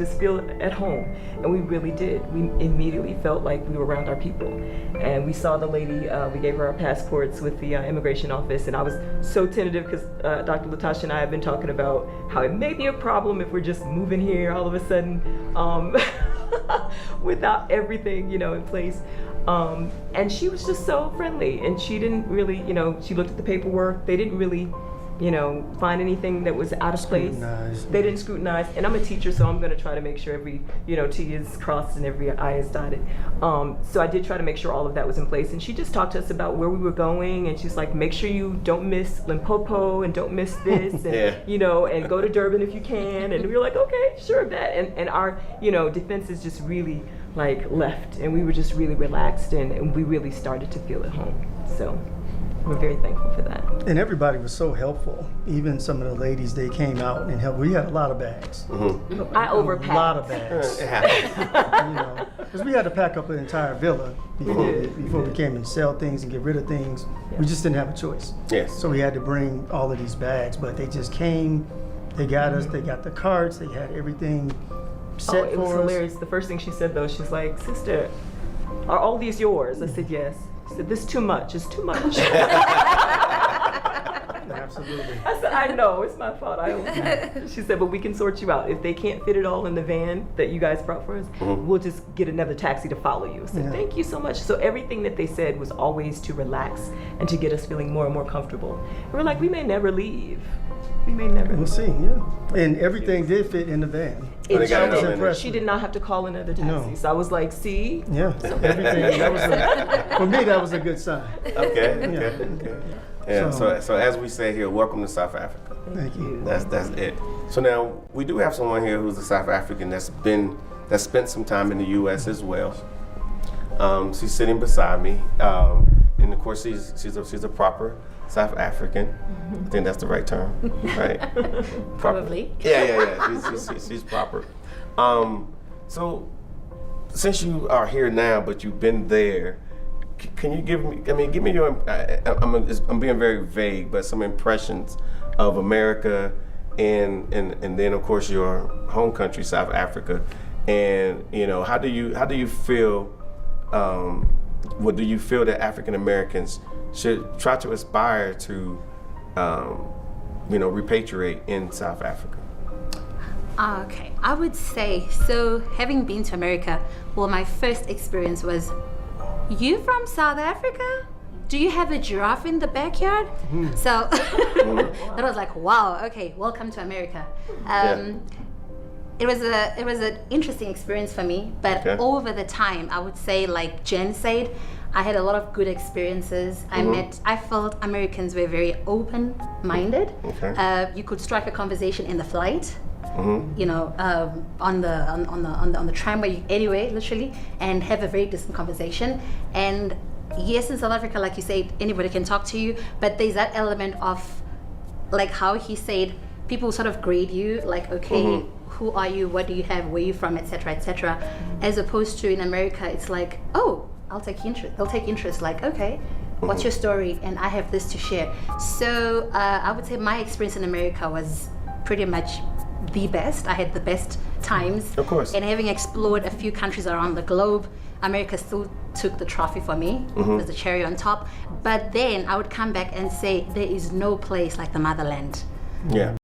just feel at home, and we really did. We immediately felt like we were around our people, and we saw the lady. We gave her our passports with the immigration office, and I was so tentative because Dr. Latasha and I have been talking about how it may be a problem if we're just moving here all of a sudden without everything, in place. And she was just so friendly, and she didn't really, she looked at the paperwork. They didn't really find anything that was out of place. They didn't scrutinize. And I'm a teacher, so I'm going to try to make sure every, T is crossed and every I is dotted. So I did try to make sure all of that was in place. And she just talked to us about where we were going. And she's like, make sure you don't miss Limpopo and don't miss this. And, and go to Durban if you can. And we were like, okay, sure, bet. And our, defenses just really left. And we were just really relaxed, and we really started to feel at home. So we're very thankful for that. And everybody was so helpful. Even some of the ladies, they came out and helped. We had a lot of bags. Mm-hmm. I overpacked. A lot of bags. Because we had to pack up an entire villa before we came and sell things and get rid of things. Yeah. We just didn't have a choice. Yes. So we had to bring all of these bags, but they just came. They got us. They got the carts. They had everything set for us. It was hilarious. The first thing she said, though, she's like, "Sister, are all these yours?" I said, "Yes." She said, "This is too much. It's too much." Absolutely. I said, "I know, it's my fault." She said, "But we can sort you out. If they can't fit it all in the van that you guys brought for us, we'll just get another taxi to follow you." I said, "Thank you so much." So everything that they said was always to relax and to get us feeling more and more comfortable. And we're like, we may never leave. We may never. We'll see, yeah. And everything did fit in the van. That was impressive. She did not have to call another taxi. No. So I was like, see? Yeah, so everything. For me, that was a good sign. Okay. Yeah, so as we say here, welcome to South Africa. Thank you. That's it. So now we do have someone here who's a South African that's spent some time in the U.S. as well. She's sitting beside me, and of course she's a proper South African. I think that's the right term, right? Probably. Yeah. She's proper. So since you are here now, but you've been there, can you give me your, I'm being very vague, but some impressions of America and then of course your home country, South Africa, and how do you feel, what do you feel that African Americans should try to aspire to, repatriate in South Africa? Okay, I would say, so having been to America, well, my first experience was, you from South Africa? Do you have a giraffe in the backyard? So that was like, wow, okay, welcome to America. It was an interesting experience for me, but over the time, I would say, like Jen said, I had a lot of good experices. I felt Americans were very open-minded. You could strike a conversation in the flight, on the tramway, anyway, literally, and have a very decent conversation. And yes, in South Africa, like you said, anybody can talk to you, but there's that element of, like how he said, people sort of grade you, like, okay, who are you, what do you have, where are you from, etc., etc. As opposed to in America, it's like, oh, they'll take interest, like, okay, what's your story, and I have this to share. So I would say my experience in America was pretty much the best. I had the best times. Of course. And having explored a few countries around the globe, America still took the trophy for me. It was the cherry on top. But then I would come back and say, there is no place like the motherland. Yeah.